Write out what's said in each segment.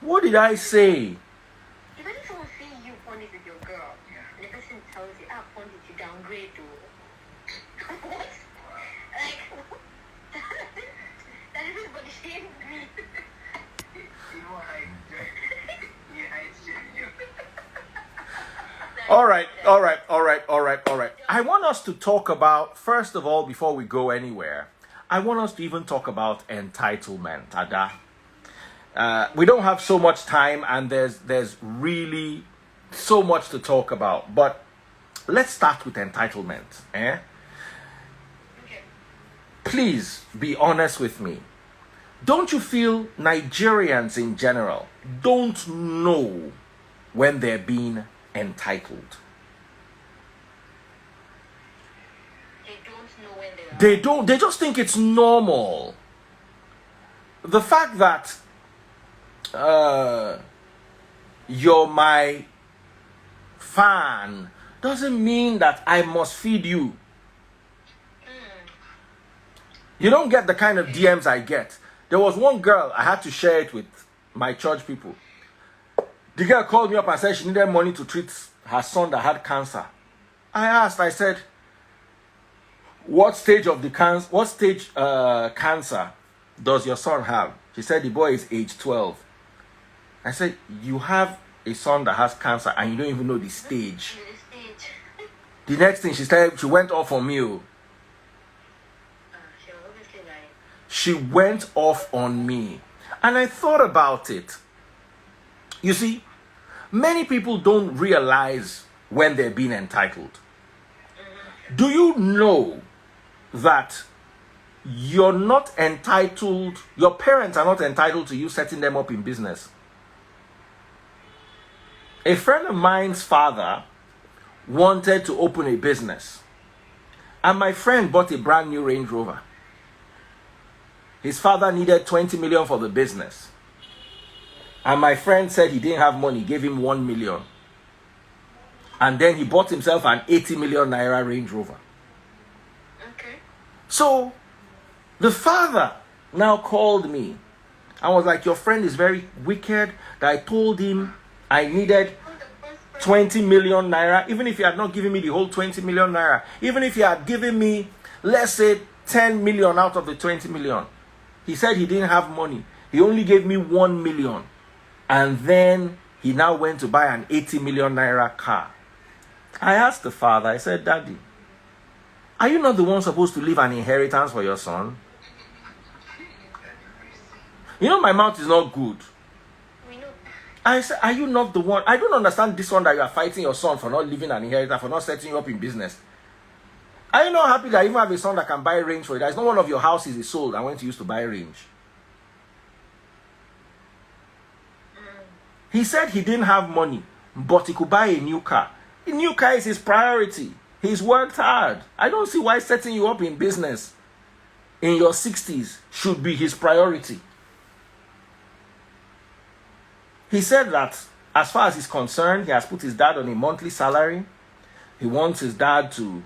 What did I say? Imagine someone seeing you bonding with your girl, and the person tells you, bonding to downgrade to. What? Like, that is what shame me. All right. I want us to talk about, first of all, before we go anywhere, I want us to even talk about entitlement, Ada. We don't have so much time, and there's really so much to talk about. But let's start with entitlement. Okay. Please be honest with me. Don't you feel Nigerians in general don't know when they're being entitled? They don't know when they are. They don't. They just think it's normal. The fact that you're my fan doesn't mean that I must feed you. You don't get the kind of DMs I get. There was one girl, I had to share it with my church people. The girl called me up and said she needed money to treat her son that had cancer. I said, what stage cancer does your son have? She said the boy is age 12. I said, you have a son that has cancer and you don't even know the stage. The next thing she said, she went off on me. She went off on me. And I thought about it. You see, many people don't realize when they're being entitled. Do you know that you're not entitled, your parents are not entitled to you setting them up in business? A friend of mine's father wanted to open a business, and my friend bought a brand new Range Rover. His father needed 20 million for the business, and my friend said he didn't have money, gave him 1 million, and then he bought himself an 80 million naira Range Rover. Okay. So the father now called me and was like, your friend is very wicked, that I told him I needed 20 million naira. Even if he had not given me the whole 20 million naira, even if he had given me, let's say, 10 million out of the 20 million, he said he didn't have money. He only gave me 1 million. And then he now went to buy an 80 million naira car. I asked the father, I said, Daddy, are you not the one supposed to leave an inheritance for your son? You know, my mouth is not good. We know. I said, are you not the one? I don't understand this one that you are fighting your son for not leaving an inheritance, for not setting you up in business. Are you not happy that you even have a son that can buy range for you? That is not one of your houses is sold and went to use to buy range. He said he didn't have money, but he could buy a new car. A new car is his priority. He's worked hard. I don't see why setting you up in business in your 60s should be his priority. He said that as far as he's concerned, he has put his dad on a monthly salary. He wants his dad to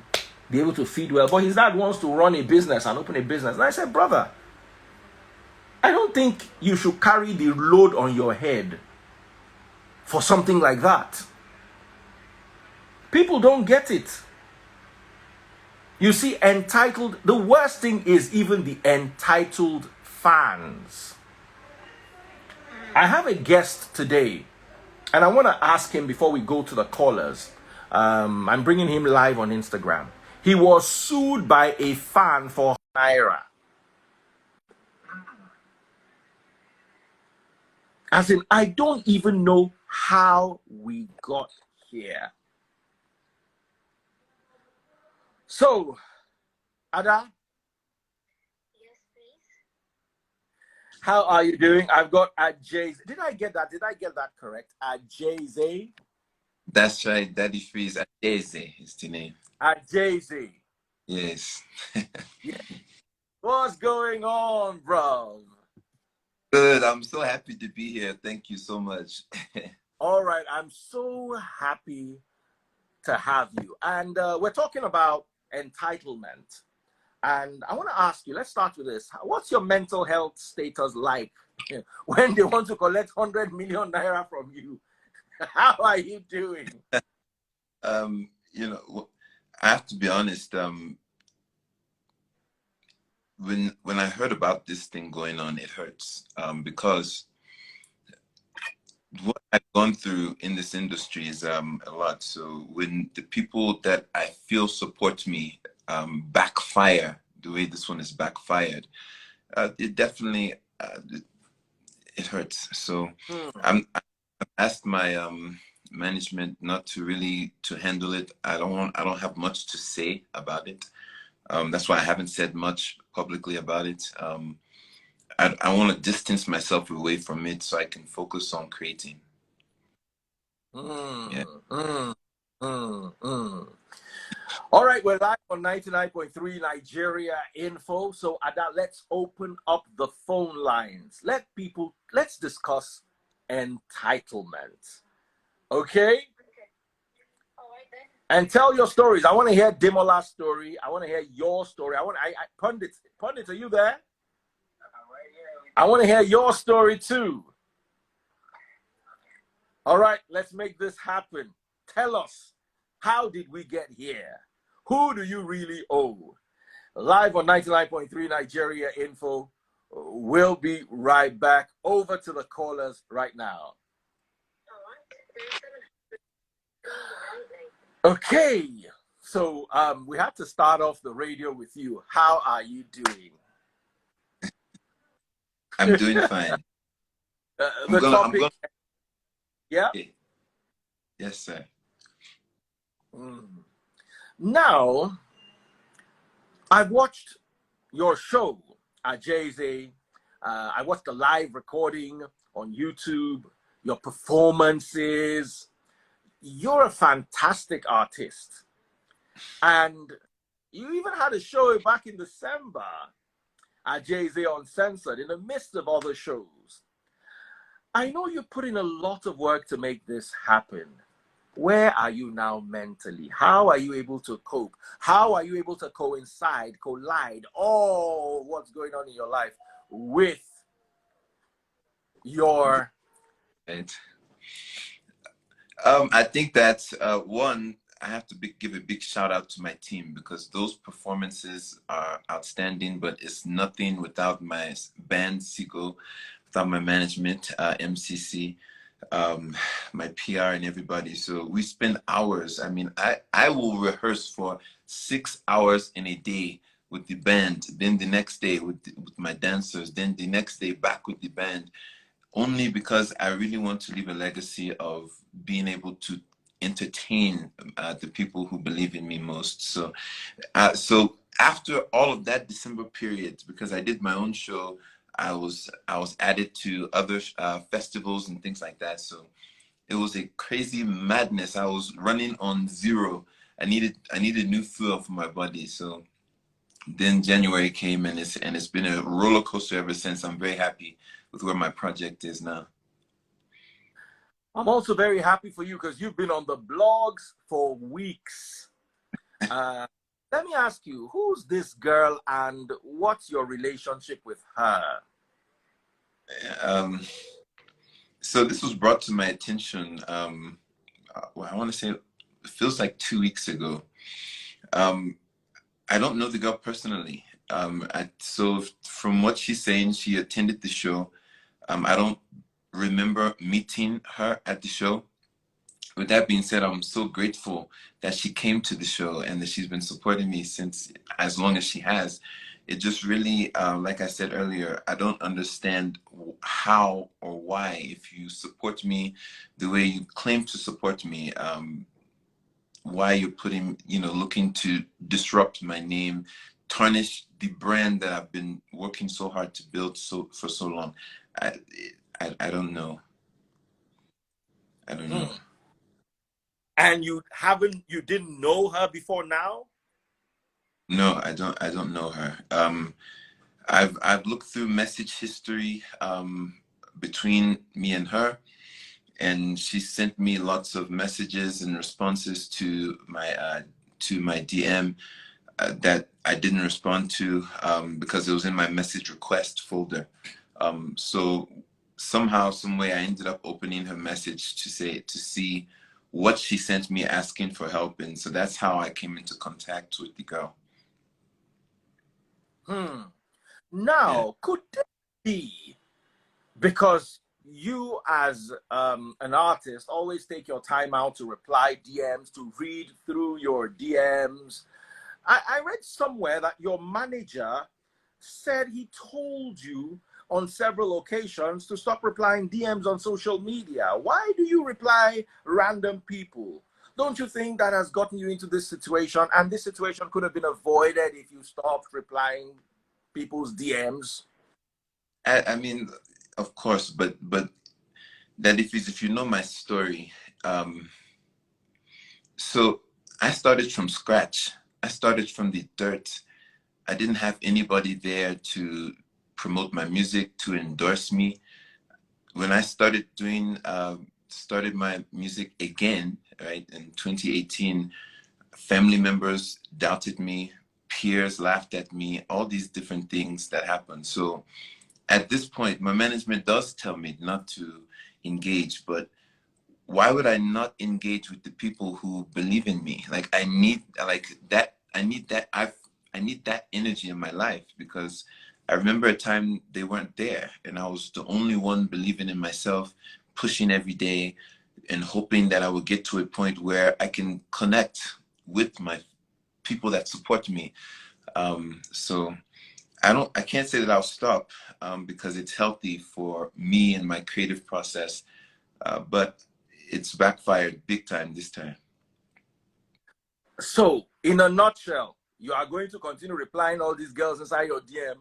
be able to feed well, but his dad wants to run a business and open a business. And I said, brother, I don't think you should carry the load on your head for something like that. People don't get it. You see, entitled, the worst thing is even the entitled fans. I have a guest today, and I want to ask him before we go to the callers. I'm bringing him live on Instagram. He was sued by a fan for naira. As in, I don't even know how we got here. So, Ada, Yes, please. how are you doing? I've got Ajaeze. Did I get that correct? Ajaeze? That's right. Daddy Freeze Ajaeze is the name. Ajaeze. Yes. Yeah. What's going on, bro? Good. I'm so happy to be here. Thank you so much. All right. I'm so happy to have you. And we're talking about entitlement. And I want to ask you, let's start with this. What's your mental health status like when they want to collect 100 million naira from you? How are you doing? You know, I have to be honest. When I heard about this thing going on, it hurts. Because what I've gone through in this industry is a lot. So when the people that I feel support me backfire the way this one is backfired, it definitely it hurts. So Hmm. I've asked my management not to really to handle it. I don't have much to say about it. That's why I haven't said much publicly about it. I want to distance myself away from it so I can focus on creating. Mm, Yeah. mm, mm, mm. All right, we're live on 99.3 Nigeria Info. So, Ada, let's open up the phone lines. Let's discuss entitlement. Okay? All right then. And tell your stories. I want to hear Dimola's story. I want to hear your story. Pundit, are you there? I want to hear your story too. All right, let's make this happen. Tell us, how did we get here? Who do you really owe? Live on 99.3 Nigeria Info. We'll be right back. Over to the callers right now. Okay, so we had to start off the radio with you. How are you doing? I'm doing fine. The I'm topic, gonna. yeah. Okay. Yes, sir. Mm. Now, I've watched your show, Ajaeze. I watched the live recording on YouTube, your performances. You're a fantastic artist. And you even had a show back in December, Ajaeze Uncensored, in the midst of other shows. I know you put in a lot of work to make this happen. Where are you now mentally? How are you able to cope? How are you able to collide all what's going on in your life with your... Right. I think that one, I have to give a big shout out to my team because those performances are outstanding, but it's nothing without my band, Sigo, without my management, MCC, my PR and everybody. So we spend hours. I mean, I will rehearse for 6 hours in a day with the band, then the next day with my dancers, then the next day back with the band, only because I really want to leave a legacy of being able to entertain the people who believe in me most. So after all of that December period, because I did my own show, I was added to other festivals and things like that. So it was a crazy madness. I was running on zero. I needed new fuel for my body. So then January came, and it's been a roller coaster ever since. I'm very happy with where my project is now. I'm also very happy for you because you've been on the blogs for weeks. Let me ask you, who's this girl and what's your relationship with her? Um, so this was brought to my attention. Well, I want to say it feels like 2 weeks ago. I don't know the girl personally. So from what she's saying, she attended the show. I don't remember meeting her at the show. With that being said, I'm so grateful that she came to the show and that she's been supporting me since as long as she has. It just really, like I said earlier, I don't understand how or why, if you support me the way you claim to support me, why you're putting, looking to disrupt my name, tarnish the brand that I've been working so hard to build for so long. I don't know. I don't know. And you didn't know her before now? No, I don't know her. I've looked through message history between me and her, and she sent me lots of messages and responses to my DM that I didn't respond to because it was in my message request folder. So somehow, some way, I ended up opening her message to see what she sent me asking for help, and so that's how I came into contact with the girl. Now, Yeah. could it be because you as an artist always take your time out to reply DMs, to read through your DMs? I read somewhere that your manager said he told you on several occasions to stop replying DMs on social media. Why do you reply random people? Don't you think that has gotten you into this situation, and this situation could have been avoided if you stopped replying people's DMs? I mean, of course, but that if you know my story, so I started from scratch. I started from the dirt. I didn't have anybody there to promote my music, to endorse me. When I started started my music again, right, in 2018, family members doubted me, peers laughed at me, all these different things that happened. So at this point, my management does tell me not to engage, but why would I not engage with the people who believe in me? Like I need that. I need that energy in my life, because I remember a time they weren't there and I was the only one believing in myself, pushing every day and hoping that I would get to a point where I can connect with my people that support me. So I can't say that I'll stop, because it's healthy for me and my creative process, but it's backfired big time this time. So, in a nutshell, you are going to continue replying all these girls inside your DM,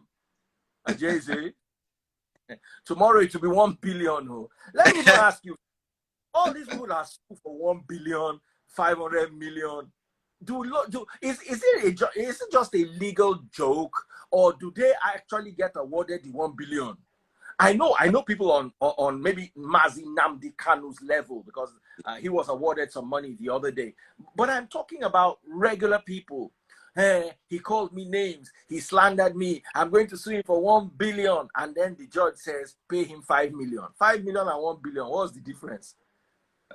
Ajaeze. Tomorrow it will be 1 billion. Oh. Let me even ask you, all these people that sue for 1 billion, 500 million, is it just a legal joke, or do they actually get awarded the 1 billion? I know people on maybe Mazi Namdi Kanu's level, because he was awarded some money the other day. But I'm talking about regular people. Hey, he called me names. He slandered me. I'm going to sue him for 1 billion. And then the judge says, pay him 5 million. 5 million and 1 billion. What's the difference?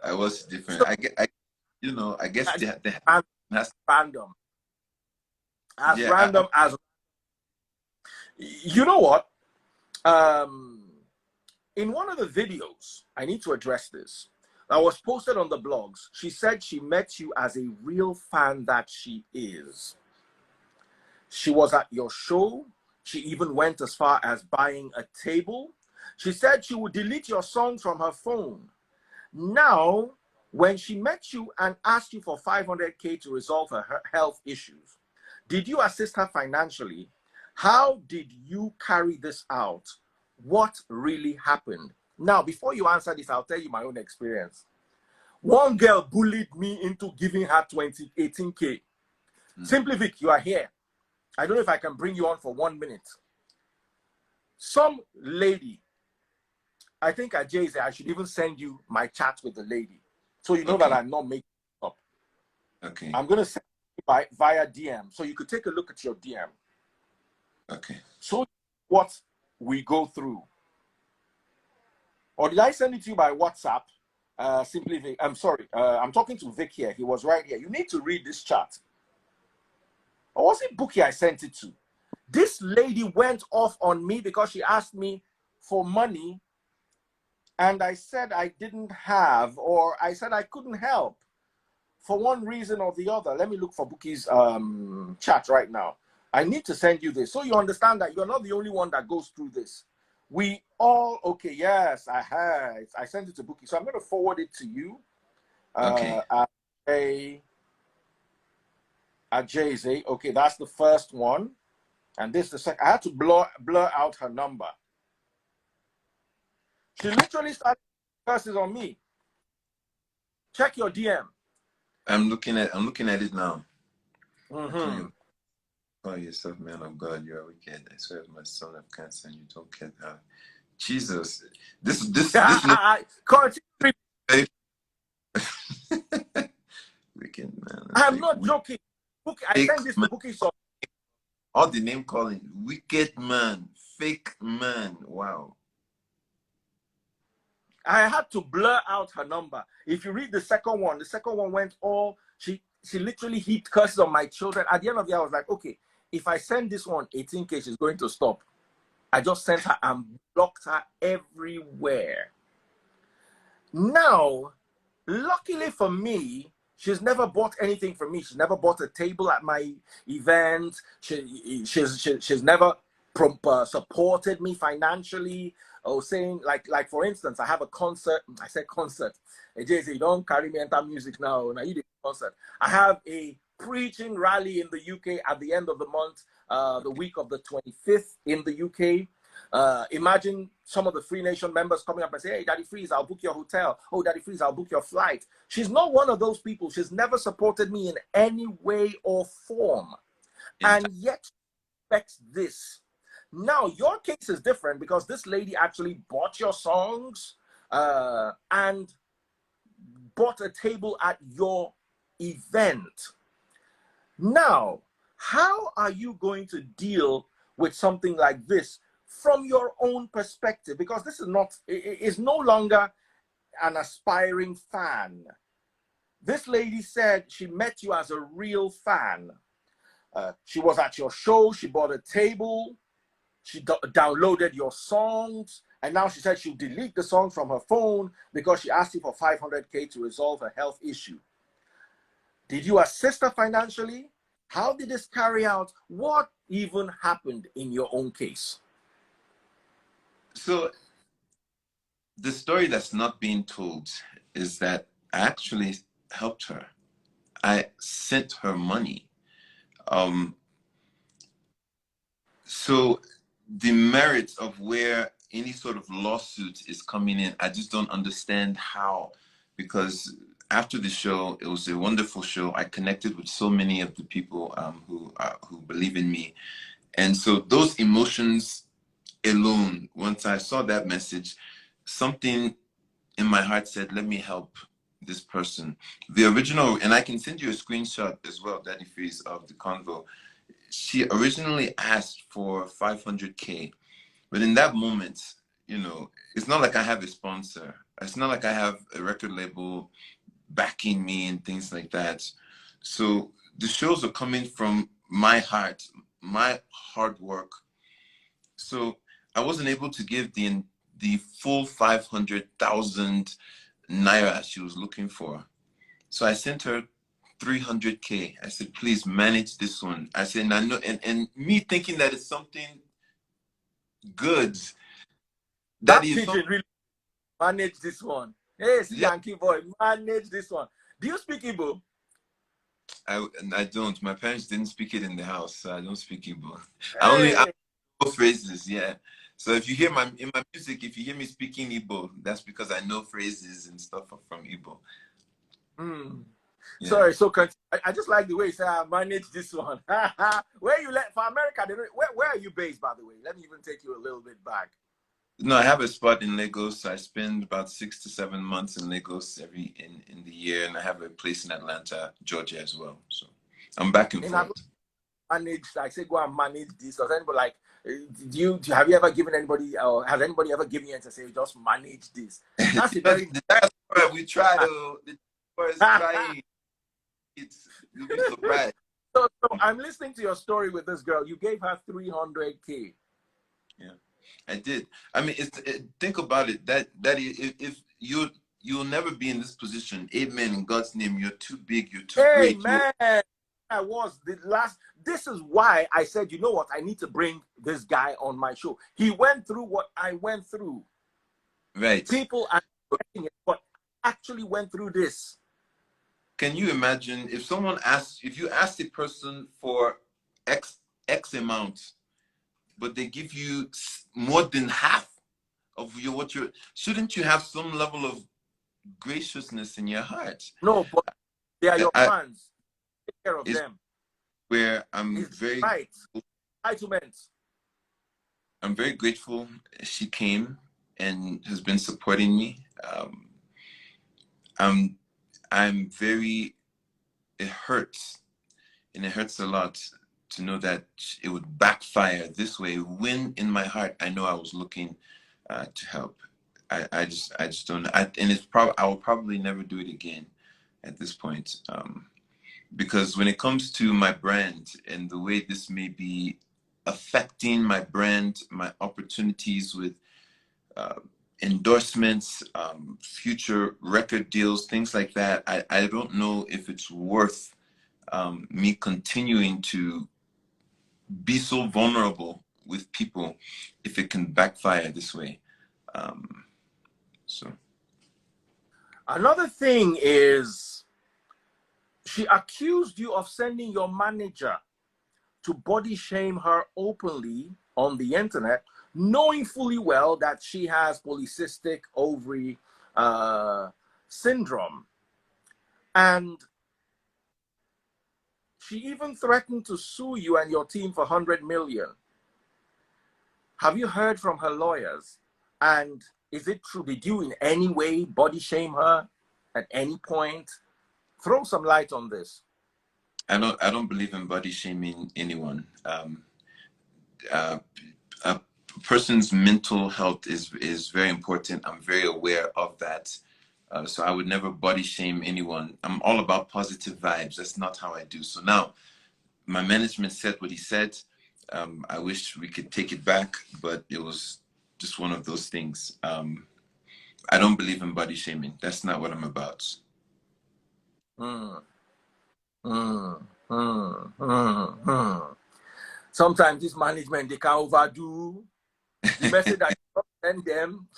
I was different. So, I guess they has, random. As yeah, random as. You know what? In one of the videos, I need to address this, that was posted on the blogs, she said she met you as a real fan that she is. She was at your show. She even went as far as buying a table. She said she would delete your songs from her phone. Now, when she met you and asked you for 500K to resolve her health issues, did you assist her financially? How did you carry this out? What really happened? Now, before you answer this, I'll tell you my own experience. One girl bullied me into giving her 18K. Simply Vic, you are here. I don't know if I can bring you on for 1 minute. Some lady, I think Ajaeze, I should even send you my chat with the lady, so you know that I'm not making it up. Okay. I'm going to send you via DM, so you could take a look at your DM. Okay. So what we go through. Or did I send it to you by WhatsApp? Simply Vic. I'm sorry. I'm talking to Vic here. He was right here. You need to read this chat. Or was it Bookie I sent it to? This lady went off on me because she asked me for money, and I said I didn't have, or I said I couldn't help for one reason or the other. Let me look for Bookie's chat right now. I need to send you this so you understand that you're not the only one that goes through this. We all, okay, yes, I sent it to Bookie, so I'm going to forward it to you. Okay. Ajaeze. Okay, that's the first one. And this is the second. I had to blur out her number. She literally started curses on me. Check your DM. I'm looking at it now. Mm-hmm. Call yourself man of God, you are wicked. I swear my son of cancer and you don't care how. Jesus. This wicked man. I'm not joking. I sent this to Bookie. So all the name calling, wicked man, fake man. Wow. I had to blur out her number. If you read the second one went all, she literally heaped curses on my children. At the end of the day, I was like, okay, if I send this one 18K, she's going to stop. I just sent her and blocked her everywhere. Now, luckily for me, she's never bought anything from me. She's never bought a table at my event. She's never supported me financially, or saying, like for instance, I have a concert. I said concert. Ajaeze, you don't carry me enter music now. Now you do concert. I have a preaching rally in the UK at the end of the month, the week of the 25th in the UK. Imagine some of the Free Nation members coming up and say, hey, Daddy Freeze, I'll book your hotel. Oh, Daddy Freeze, I'll book your flight. She's not one of those people. She's never supported me in any way or form. And yet, expects this. Now, your case is different because this lady actually bought your songs and bought a table at your event. Now, how are you going to deal with something like this from your own perspective? Because this is no longer an aspiring fan. This lady said she met you as a real fan. She was at your show, she bought a table, she downloaded your songs, and now she said she'll delete the song from her phone because she asked you for 500K to resolve a health issue. Did you assist her financially? How did this carry out? What even happened in your own case? So the story that's not being told is that I actually helped her. I sent her money. So the merits of where any sort of lawsuit is coming in, I just don't understand how, because after the show, it was a wonderful show. I connected with so many of the people who believe in me. And so those emotions alone, once I saw that message, something in my heart said, let me help this person. The original, and I can send you a screenshot as well, Daddy Freeze, of the convo. She originally asked for 500K, but in that moment, you know, it's not like I have a sponsor. It's not like I have a record label backing me and things like that. So the shows are coming from my heart, my hard work. So I wasn't able to give the full 500,000 naira she was looking for. So I sent her 300K. I said, please manage this one. I said, and I know, and me thinking that it's something good. That Is pigeon really manage this one. Hey, yeah. Yankee boy, manage this one. Do you speak Igbo? I don't. My parents didn't speak it in the house, so I don't speak Igbo. Hey. I know phrases, yeah. So if you hear in my music, if you hear me speaking Igbo, that's because I know phrases and stuff from Igbo. Yeah. Sorry, so I just like the way you say I manage this one. Where you for America? Where are you based, by the way? Let me even take you a little bit back. No, I have a spot in Lagos. I spend about 6 to 7 months in Lagos in the year, and I have a place in Atlanta, Georgia as well. So I'm back and forth. Manage, I say, go and manage this. Does anybody like? Have you ever given anybody, or has anybody ever given you to say just manage this? That's very. We try to. The first trying. You'll be surprised. So I'm listening to your story with this girl. You gave her 300K. Yeah, I did. I mean, think about it. That if you'll never be in this position. Amen. In God's name, you're too big. You're too great. Amen. I was the last. This is why I said, you know what? I need to bring this guy on my show. He went through what I went through. Right. People are getting it, but actually went through this. Can you imagine if you ask a person for X amount, but they give you more than half of shouldn't you have some level of graciousness in your heart? No, but they are your fans. Take care of them. Where I'm very entitlement. I'm very grateful she came and has been supporting me. I'm very, it hurts, and it hurts a lot to know that it would backfire this way, when in my heart I know I was looking to help. I just don't. And it's probably, I will probably never do it again at this point, because when it comes to my brand and the way this may be affecting my brand, my opportunities with endorsements, future record deals, things like that, I don't know if it's worth me continuing to be so vulnerable with people if it can backfire this way. So Another thing is, she accused you of sending your manager to body shame her openly on the internet, knowing fully well that she has polycystic ovary syndrome. And she even threatened to sue you and your team for 100 million. Have you heard from her lawyers? And is it true? Did you in any way body shame her at any point? Throw some light on this. I don't believe in body shaming anyone. A person's mental health is very important. I'm very aware of that. So I would never body shame anyone. I'm all about positive vibes. That's not how I do. So now, my management said what he said. I wish we could take it back, but it was just one of those things. I don't believe in body shaming. That's not what I'm about. Mm, mm, mm, mm, mm. Sometimes this management, they can overdo the message that you send them.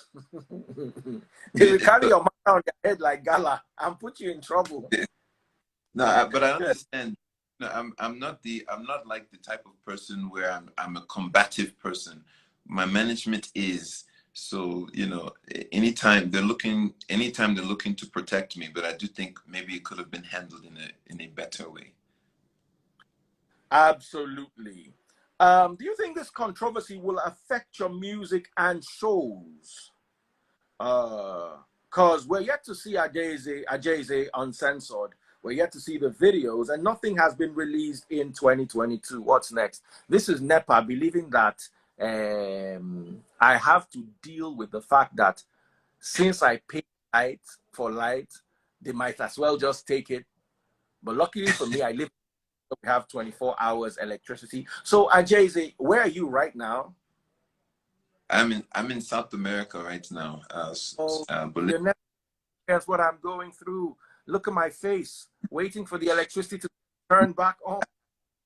They will carry your matter on their head like gala and put you in trouble. No, but I understand. No, I'm not like the type of person where I'm a combative person. My management is. So, you know, anytime they're looking to protect me, but I do think maybe it could have been handled in a better way. Absolutely. Do you think this controversy will affect your music and shows? Because we're yet to see Ajaeze Uncensored. We're yet to see the videos, and nothing has been released in 2022. What's next? This is NEPA believing that I have to deal with the fact that since I pay light for light, they might as well just take it. But luckily for me, I live. We have 24 hours electricity. So Ajaeze, where are you right now? I'm in South America right now. You never guess what I'm going through. Look at my face, waiting for the electricity to turn back on.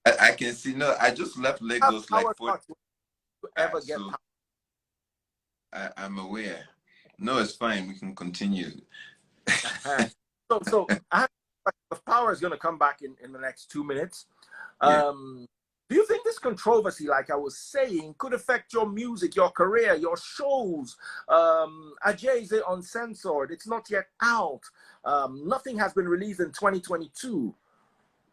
I can see. No, I just left Lagos like 4. Ever get so I'm aware. No, it's fine. We can continue. So the power is going to come back in the next 2 minutes. Yeah. Do you think this controversy, like I was saying, could affect your music, your career, your shows? Ajaeze Uncensored, it's not yet out. Nothing has been released in 2022.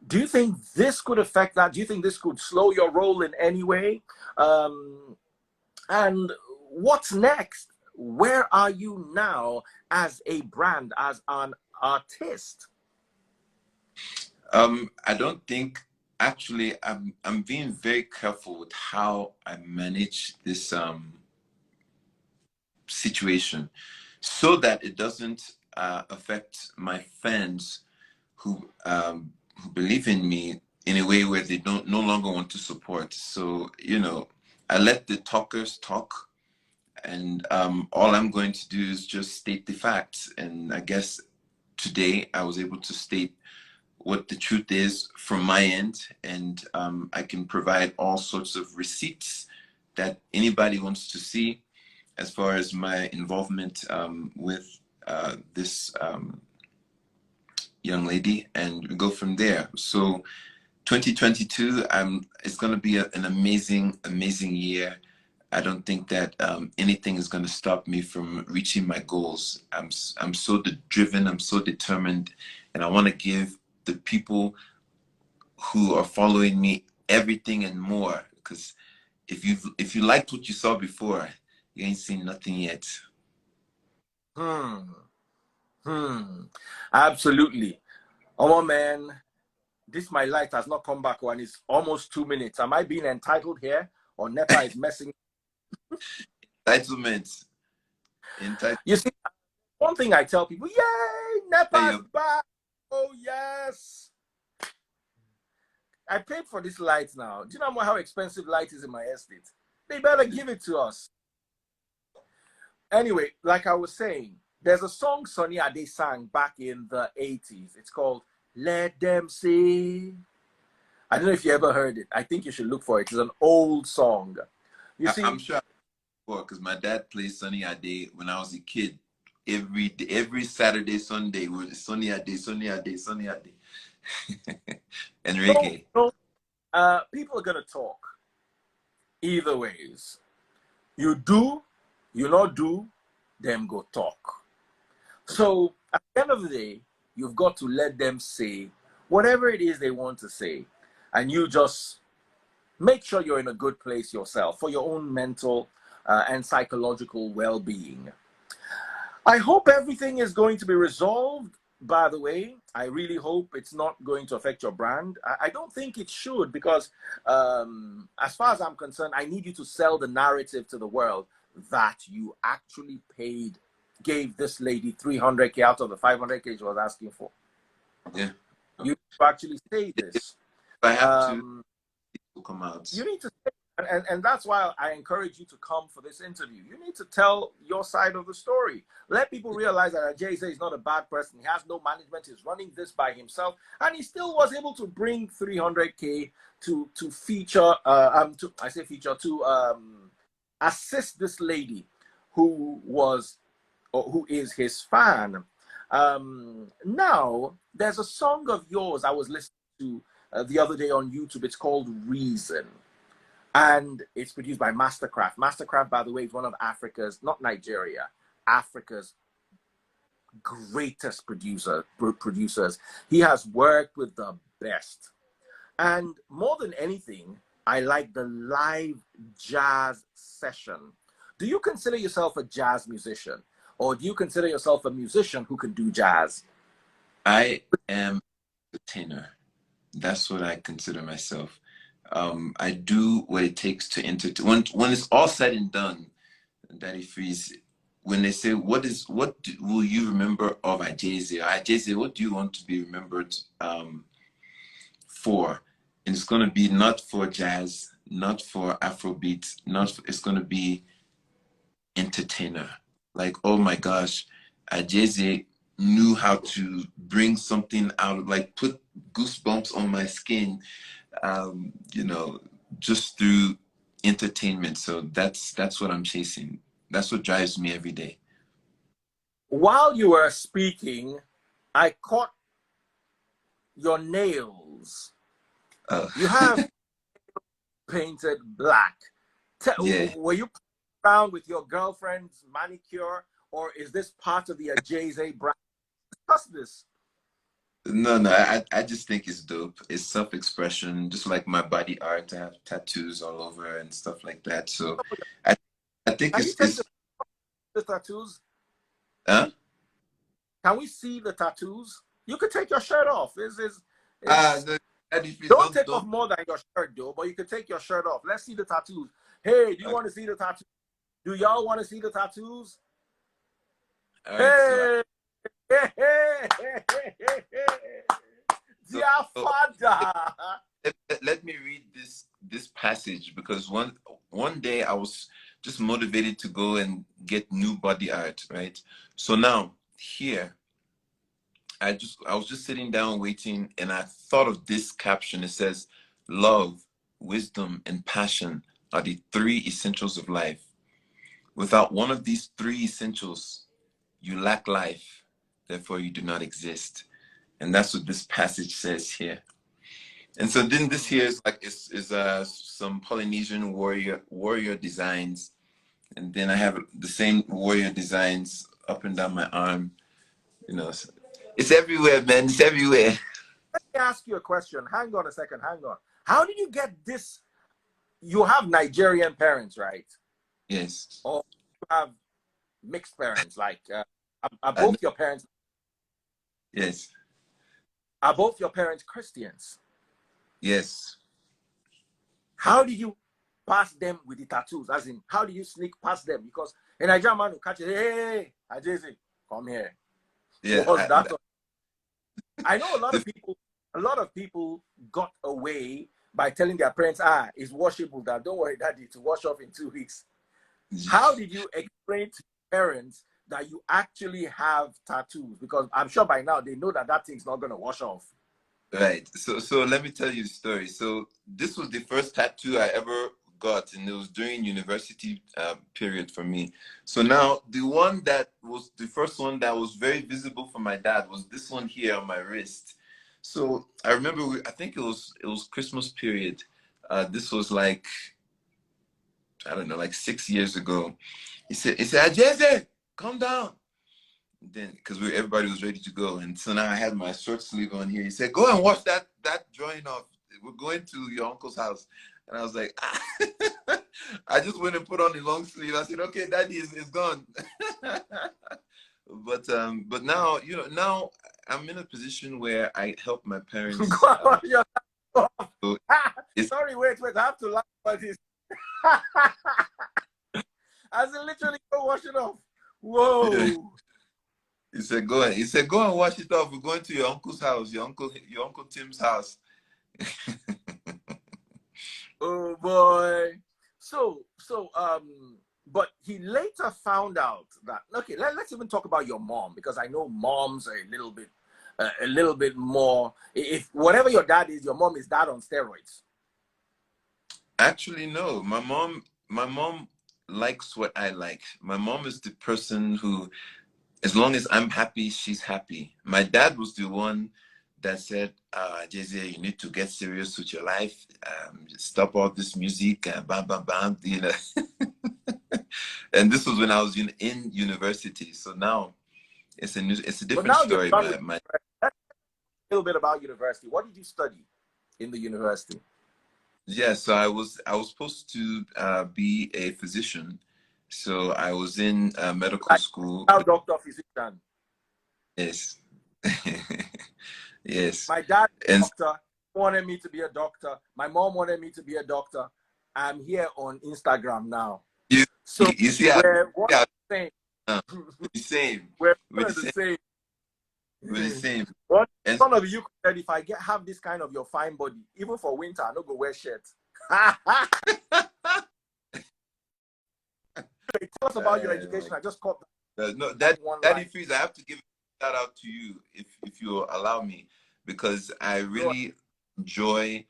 Do you think this could affect that? Do you think this could slow your role in any way? And what's next? Where are you now as a brand, as an artist? I don't think, actually, I'm being very careful with how I manage this situation, so that it doesn't affect my fans who believe in me in a way where they no longer want to support. So, you know, I let the talkers talk, and all I'm going to do is just state the facts. And I guess today I was able to state what the truth is from my end, and I can provide all sorts of receipts that anybody wants to see as far as my involvement with this young lady, and we go from there. So 2022, it's going to be an amazing year. I don't think that anything is going to stop me from reaching my goals. I'm so driven, I'm so determined, and I want to give the people who are following me everything and more. Because if you liked what you saw before, you ain't seen nothing yet. Absolutely. Oh man, this my light has not come back, and it's almost 2 minutes. Am I being entitled here, or NEPA is messing? Entitlement. You see, one thing I tell people, yay, NEPA's back. Oh, yes. I paid for this light now. Do you know how expensive light is in my estate? They better give it to us. Anyway, like I was saying, there's a song Sonny Ade sang back in the 80s. It's called Let Them See. I don't know if you ever heard it. I think you should look for it. It's an old song. You see, I'm sure because my dad played Sonny Ade when I was a kid. Every Saturday, Sunday was Sonny Ade, Sonny Ade, Sonny Ade. And reggae. People are gonna talk either ways. You do, you not do, them go talk. So at the end of the day, you've got to let them say whatever it is they want to say, and you just make sure you're in a good place yourself for your own mental and psychological well-being. I hope everything is going to be resolved. By the way, I really hope it's not going to affect your brand. I don't think it should, because as far as I'm concerned, I need you to sell the narrative to the world that you actually gave this lady 300K out of the 500K she was asking for. Yeah. You actually say this. If I have to come out. You need to say, and that's why I encourage you to come for this interview. You need to tell your side of the story. Let people realize that Ajaeze is not a bad person. He has no management. He's running this by himself, and he still was able to bring 300K to feature. To assist this lady who is his fan. Now there's a song of yours I was listening to the other day on YouTube. It's called Reason. And it's produced by Mastercraft. Mastercraft, by the way, is one of Africa's, not Nigeria, Africa's greatest producers. He has worked with the best. And more than anything, I like the live jazz session. Do you consider yourself a jazz musician? Or do you consider yourself a musician who can do jazz? I am a entertainer. That's what I consider myself. I do what it takes to entertain. When it's all said and done, Daddy Freeze, when they say, will you remember of Ajaeze? Ajaeze, what do you want to be remembered for? And it's going to be not for jazz, not for Afrobeat, it's going to be entertainer. Like, oh my gosh, Ajaeze knew how to bring something out, like put goosebumps on my skin, just through entertainment. So that's what I'm chasing. That's what drives me every day. While you were speaking, I caught your nails. You have painted black. Yeah. Were you around with your girlfriend's manicure, or is this part of the Ajaeze brand? Discuss this. No, I just think it's dope. It's self-expression, just like my body art. I have tattoos all over and stuff like that. So I think Can it's the tattoos? Huh? Can we see the tattoos? You could take your shirt off. Don't take off more than your shirt, though, but you can take your shirt off. Let's see the tattoos. Hey, do you want to see the tattoos? Do y'all want to see the tattoos? All right, Dear Father. Let me read this passage, because one day I was just motivated to go and get new body art, right? So now here, I was just sitting down waiting, and I thought of this caption. It says, "Love, wisdom, and passion are the three essentials of life. Without one of these three essentials, you lack life. Therefore, you do not exist." And that's what this passage says here. And so then this here is like some Polynesian warrior designs, and then I have the same warrior designs up and down my arm. It's everywhere, man. It's everywhere. Let me ask you a question. Hang on a second. Hang on. How did you get this? You have Nigerian parents, right? Yes. Or you have mixed parents, like are both your parents? Yes. Are both your parents Christians? Yes. How did you pass them with the tattoos? As in, how do you sneak past them? Because a Nigerian man will catch it. Hey, Ajaeze, come here. Yeah. Was that? I know a lot the, of people. A lot of people got away by telling their parents, "Ah, it's washable. That don't worry, Daddy, to wash off in 2 weeks." How did you explain to parents that you actually have tattoos? Because I'm sure by now they know that that thing's not going to wash off. Right. So let me tell you the story. So this was the first tattoo I ever got, and it was during university period for me. So now the one that was the first one that was very visible for my dad was this one here on my wrist. So I remember I think it was Christmas period. This was like, I don't know, like 6 years ago. He said, Ajaeze, come down. Then because everybody was ready to go, and so now I had my short sleeve on here. He said, go and wash that drawing off, we're going to your uncle's house. And I was like, ah. I just went and put on the long sleeve. I said, okay, Daddy is gone. But now, now I'm in a position where I help my parents. So Sorry, wait, I have to laugh about this. As in literally go wash it off. Whoa. He said, go and wash it off. We're going to your uncle's house, your uncle Tim's house. Oh boy. So but he later found out that, okay, let's even talk about your mom, because I know moms are a little bit more, if whatever your dad is, your mom is dad on steroids. Actually, no. My mom likes what I like. My mom is the person who, as long as I'm happy, she's happy. My dad was the one that said, Ajaeze, you need to get serious with your life. Stop all this music, bam, bam, bam, And this was when I was in university. So now it's a different now you're story. done with a little bit about university. What did you study in the university? Yeah, so I was supposed to be a physician. So I was in medical school. Now, doctor, physician. Yes. Yes. My dad is a And doctor, wanted me to be a doctor. My mom wanted me to be a doctor. I'm here on Instagram now. So you see, we're one and the same. we're the same. We're We're one the and the same. same. We're the same. One And of you said, if I have this kind of your fine body, even for winter, I don't go wear shirts. Tell us about your education. I just caught no, one Daddy line. Freeze, I have to give a shout out to you if you allow me, because I really enjoy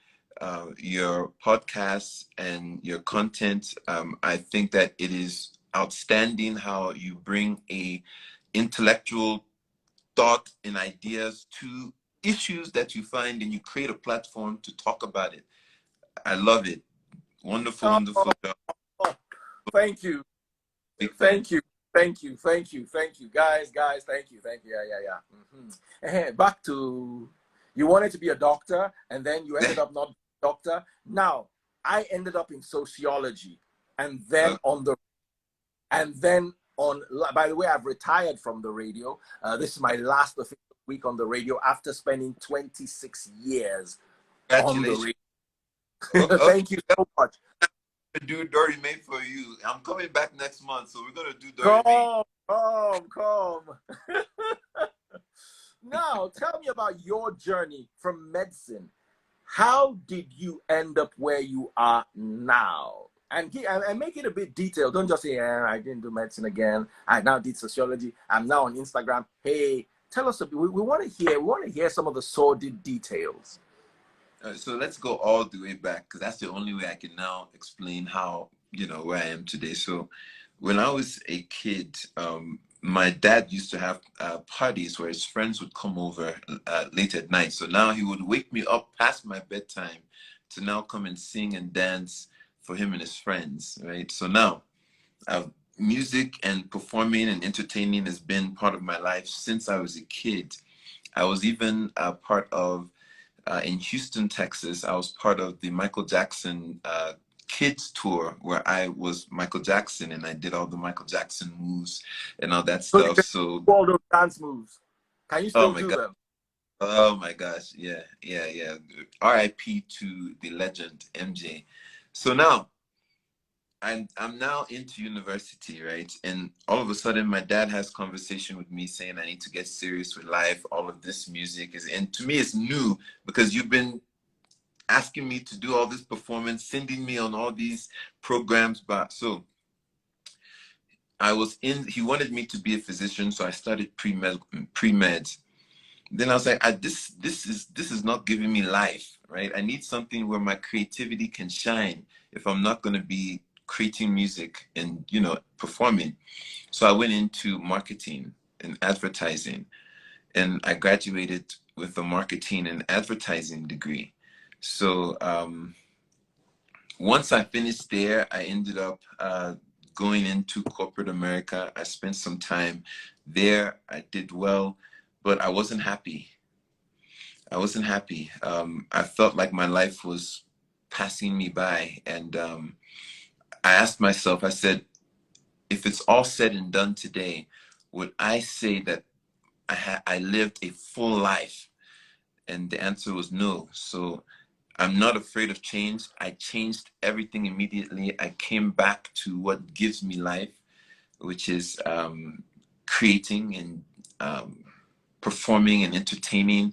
your podcasts and your content. I think that it is outstanding how you bring a intellectual thought and ideas to issues that you find, and you create a platform to talk about it. I love it. Wonderful, wonderful job. Thank you. Big fan. Thank you. Thank you. Guys, thank you. Yeah. Back to, you wanted to be a doctor, and then you ended up not being a doctor. Now, I ended up in sociology, and then by the way, I've retired from the radio. This is my last official week on the radio after spending 26 years on the radio. Okay. Thank you so much. Do Dory May for you. I'm coming back next month, so we're gonna do Dory May. Come. Now, tell me about your journey from medicine. How did you end up where you are now? And make it a bit detailed. Don't just say, I didn't do medicine again. I now did sociology. I'm now on Instagram. Hey, tell us a bit. We want to hear some of the sordid details. So let's go all the way back, because that's the only way I can now explain how, where I am today. So when I was a kid, my dad used to have parties where his friends would come over late at night. So now he would wake me up past my bedtime to now come and sing and dance for him and his friends, right? So now music and performing and entertaining has been part of my life since I was a kid. I was even part of, in Houston, Texas, I was part of the Michael Jackson kids tour, where I was Michael Jackson and I did all the Michael Jackson moves and all that stuff. So all those dance moves, can you still do them? Oh my gosh. Yeah, yeah, yeah. RIP to the legend MJ. So now I'm now into university, right? And all of a sudden my dad has conversation with me saying I need to get serious with life. All of this music is, and to me it's new because you've been asking me to do all this performance, sending me on all these programs. But so I was in, he wanted me to be a physician, so I started pre-med. Then I was like, this is not giving me life, right? I need something where my creativity can shine if I'm not going to be creating music and, you know, performing. So I went into marketing and advertising, and I graduated with a marketing and advertising degree. So once I finished there, I ended up going into corporate America. I spent some time there. I did well, but I wasn't happy. I wasn't happy. I felt like my life was passing me by. And I asked myself, I said, if it's all said and done today, would I say that I lived a full life? And the answer was no. So I'm not afraid of change. I changed everything immediately. I came back to what gives me life, which is creating and performing and entertaining,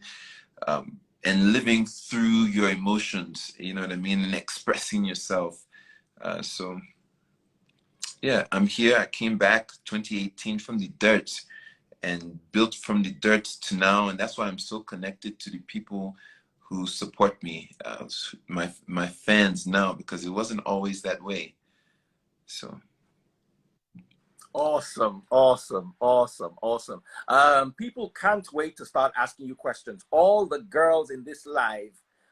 and living through your emotions, you know what I mean, and expressing yourself. So yeah, I'm here. I came back 2018 from the dirt and built from the dirt to now, and that's why I'm so connected to the people who support me, my fans now, because it wasn't always that way. So Awesome, awesome, awesome, awesome. People can't wait to start asking you questions. All the girls in this live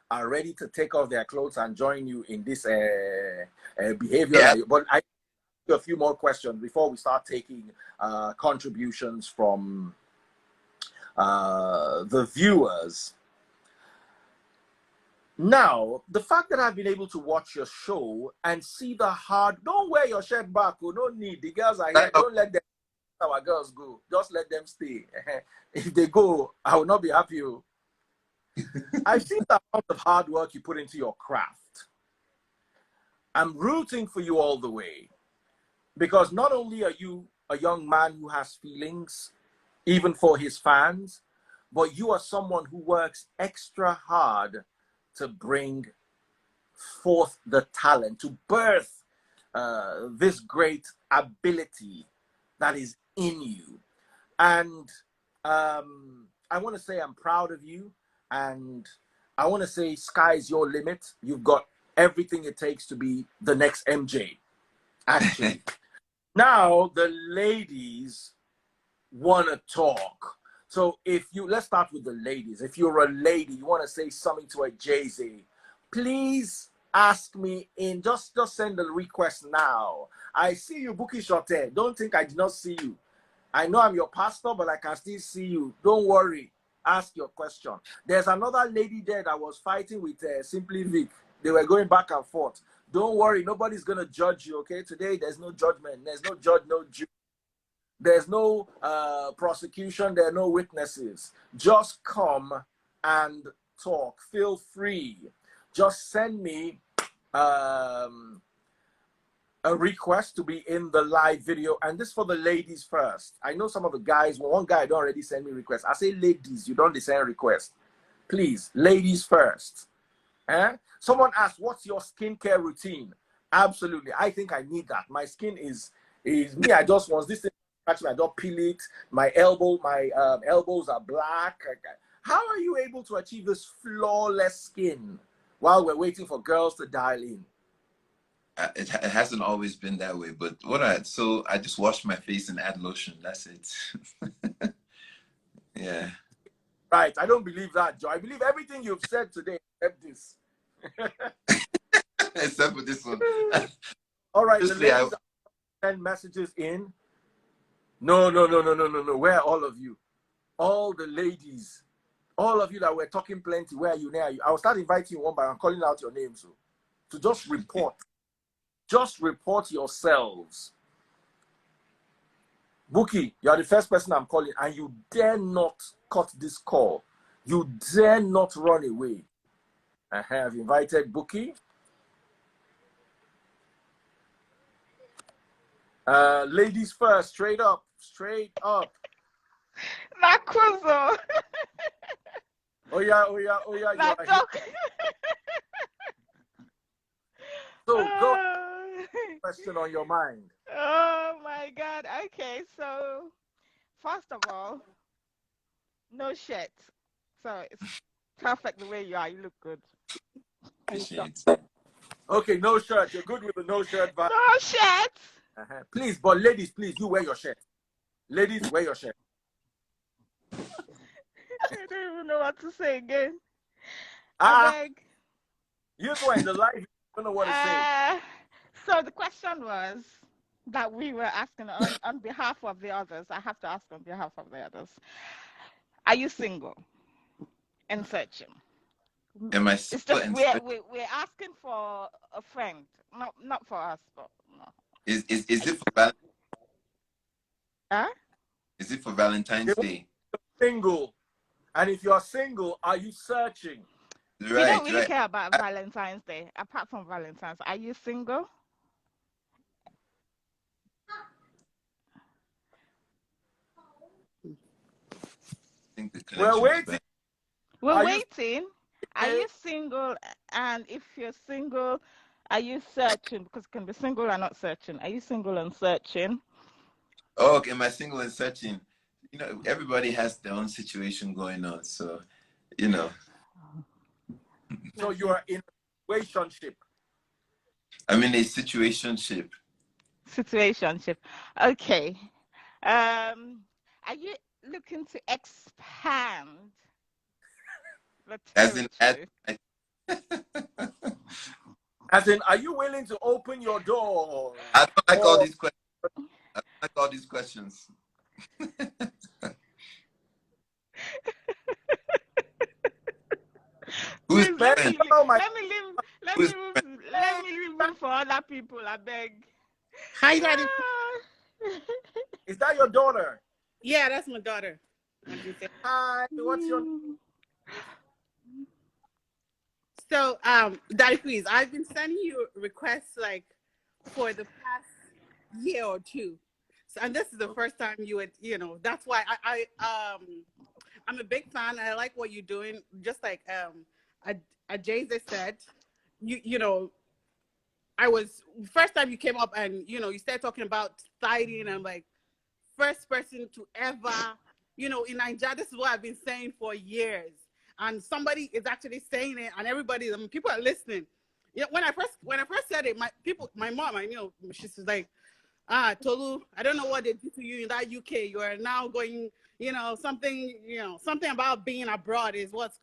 are ready to take off their clothes and join you in this behavior. yeah, But I have a few more questions before we start taking contributions from the viewers. Now, the fact that I've been able to watch your show and see the hard, don't wear your shirt back, oh, no need. The girls are here. Don't let them, our girls go. Just let them stay. If they go, I will not be happy. Oh. I've seen the amount of hard work you put into your craft. I'm rooting for you all the way because not only are you a young man who has feelings, even for his fans, but you are someone who works extra hard to bring forth the talent, to birth this great ability that is in you. And I want to say I'm proud of you. And I want to say sky's your limit. You've got everything it takes to be the next MJ, actually. Now, the ladies want to talk. So let's start with the ladies. If you're a lady, you want to say something to Ajaeze, please ask me in. Just send the request now. I see you, Buki Shote. Don't think I did not see you. I know I'm your pastor, but I can still see you. Don't worry. Ask your question. There's another lady there that was fighting with Simply Vic. They were going back and forth. Don't worry. Nobody's going to judge you, okay? Today, there's no judgment. There's no judge, no jury. There's no prosecution. There are no witnesses. Just come and talk. Feel free. Just send me a request to be in the live video. And this for the ladies first. I know some of the guys, one guy don't already send me requests. I say ladies, you don't send requests. Please, ladies first. Someone asked, what's your skincare routine? Absolutely. I think I need that. My skin is me. I just want this thing. Actually, I don't peel it. My elbows are black. How are you able to achieve this flawless skin while we're waiting for girls to dial in? it hasn't always been that way, but so I just wash my face and add lotion. That's it. Yeah. Right. I don't believe that, Joe. I believe everything you've said today except this. Except for this one. All right. The ladies send messages in. No. Where are all of you? All the ladies. All of you that were talking plenty, where are you now? I will start inviting you one by one, calling out your names. So just report. Just report yourselves. Buki, you are the first person I'm calling, and you dare not cut this call. You dare not run away. I have invited Buki. Ladies first, straight up, straight up. Nakuzo. Oh yeah, oh yeah, oh yeah, you are here. So go question on your mind. Oh my God. Okay, so first of all, no shirt. So it's perfect the way you are. You look good. Appreciate. Okay, no shirt. You're good with the no shirt vibe. No shirt. Please, but ladies, please, you wear your shirt. Ladies, wear your shirt. I don't even know what to say again. Ah, I beg. you two are in the live. You don't know what to say. So the question was that we were asking on behalf of the others. I have to ask on behalf of the others. Are you single and searching? Am I It's single just and we're asking for a friend, not for us, but no. is it for Valentine's? Huh? Is it for Valentine's Day? Single. And if you're single, are you searching? We don't really Right. care about Valentine's Day. Apart from Valentine's, are you single? I think the We're connection is waiting. bad. We're Are you waiting. Are you single? And if you're single, are you searching? Because it can be single and not searching. Are you single and searching? Oh, okay. Am I single and searching? You know, everybody has their own situation going on, so you know. So you are in a relationship. I'm in a situationship. Situationship. Okay. Are you looking to expand the As in, territory? As in, are you willing to open your door? I don't like all Or- these questions. I don't like all these questions. Who's Please, Man, friend? oh my let Who's me leave room for other people. I beg. Hi, Daddy. Is that your daughter? Yeah, that's my daughter. Hi, what's your So, Daddy, please, I've been sending you requests like for the past year or two. So, and this is the first time you would, that's why I'm a big fan. I like what you're doing. Just like Ajaeze said, I was first time you came up and you started talking about fighting and like first person to ever, in Nigeria. This is what I've been saying for years, and somebody is actually saying it, and everybody, people are listening. When I first said it, my mom, she's like, Tolu, I don't know what they did to you in that UK. You are now going, something about being abroad is what's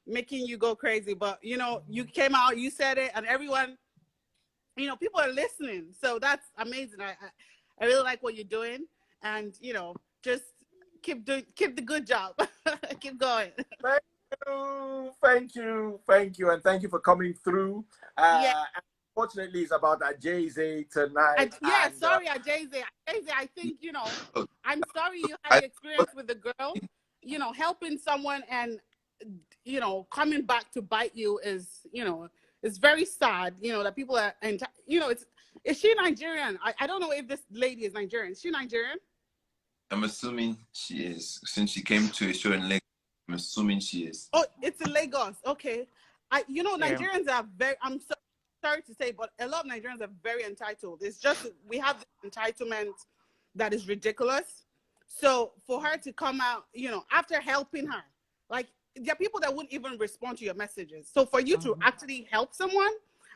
making you go crazy. But you came out, you said it, and everyone, people are listening. So that's amazing. I really like what you're doing, and just keep the good job. Keep going. Thank you, and thank you for coming through. Yeah. Unfortunately, it's about Ajaeze tonight. Sorry, Ajaeze. I think I'm sorry you had I, the experience with the girl. Helping someone and coming back to bite you is it's very sad. That people are and is she Nigerian? I don't know if this lady is Nigerian. Is she Nigerian? I'm assuming she is. Since she came to a show in Lagos, I'm assuming she is. Oh, it's in Lagos. Okay. Nigerians are very, I'm sorry to say, but a lot of Nigerians are very entitled. It's just, we have this entitlement that is ridiculous. So for her to come out, after helping her, like there are people that wouldn't even respond to your messages. So for you to actually help someone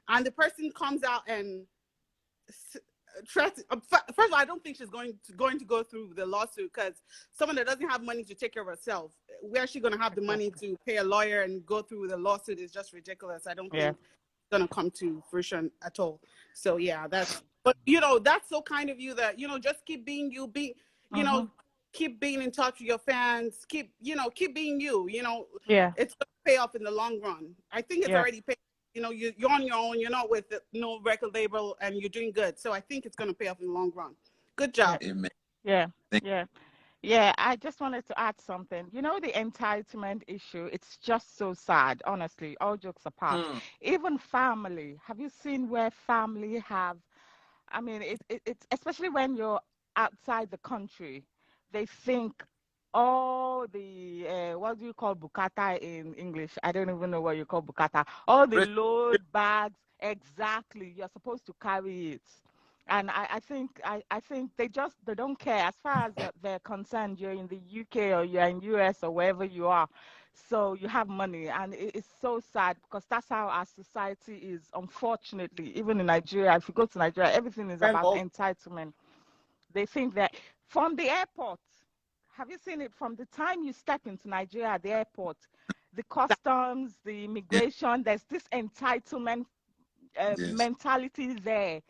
and the person comes out and first of all, I don't think she's going to go through the lawsuit, because someone that doesn't have money to take care of herself, where is she going to have the money to pay a lawyer and go through the lawsuit is just ridiculous. I don't think it's going to come to fruition at all. So yeah, that's so kind of you that, just keep being you, keep being in touch with your fans, keep being you, it's going to pay off in the long run. I think it's already paid. You're on your own. You're not with no record label, and you're doing good. So I think it's going to pay off in the long run. Good job. Amen. Yeah. Thank Yeah. Yeah, I just wanted to add something. You know, the entitlement issue, it's just so sad, honestly, all jokes apart. Hmm. Even family, have you seen where family have, I mean, it's especially when you're outside the country, they think all the, what do you call bukata in English? I don't even know what you call bukata. All the Rich- load bags, exactly, you're supposed to carry it. And I think they don't care as far as they're concerned. You're in the UK or you're in US or wherever you are, so you have money, and it's so sad because that's how our society is. Unfortunately, even in Nigeria, if you go to Nigeria, everything is and about all entitlement. They think that from the airport. Have you seen it from the time you step into Nigeria at the airport? The customs, the Yeah, immigration, there's this entitlement yes. mentality there.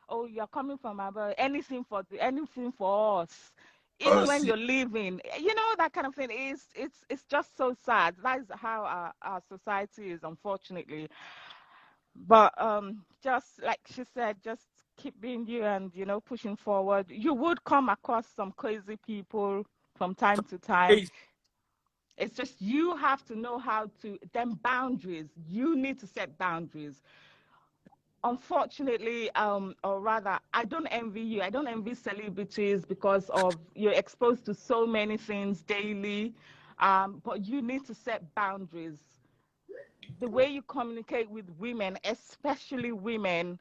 Oh, you're coming from abroad. Anything for us. Even when Us, yeah. you're leaving, you know that kind of thing. It's just so sad. That's how our society is, unfortunately. But just like she said, just keep being you and pushing forward. You would come across some crazy people from time to time. crazy. It's just you have to know how to them boundaries. You need to set boundaries. Unfortunately, or rather, I don't envy you. I don't envy celebrities because of you're exposed to so many things daily. But you need to set boundaries. The way you communicate with women, especially women,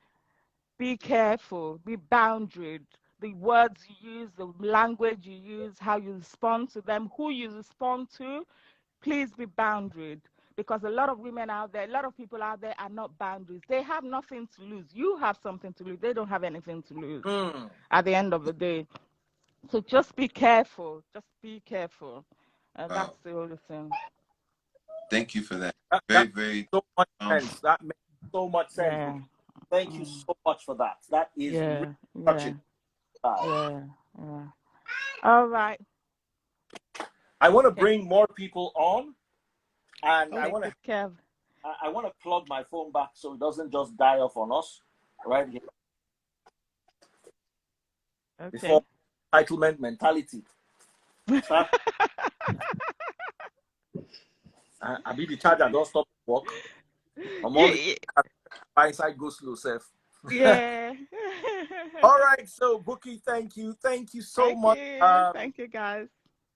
be careful, be boundaried. The words you use, the language you use, how you respond to them, who you respond to, please be boundaried, because a lot of women out there, a lot of people out there are not boundaries. They have nothing to lose. You have something to lose. They don't have anything to lose Hmm. at the end of the day. So just be careful. Just be careful. And Wow. that's the only thing. Thank you for that. That Very, very makes so much sense. powerful. That makes so much sense, Yeah. Bookie. Thank you Mm. so much for that. That is really Yeah. Yeah. touching. Uh, Yeah. Yeah. All right. I want to Take, bring more people on, and I take want to good care of. I want to plug my phone back so it doesn't just die off on us right here Okay. before entitlement mentality start. I be the charger. Don't stop work. I'm on Yeah. the inside go slow, self. Yeah. All right, so Bookie, thank you so Thank much. you. Thank you, guys.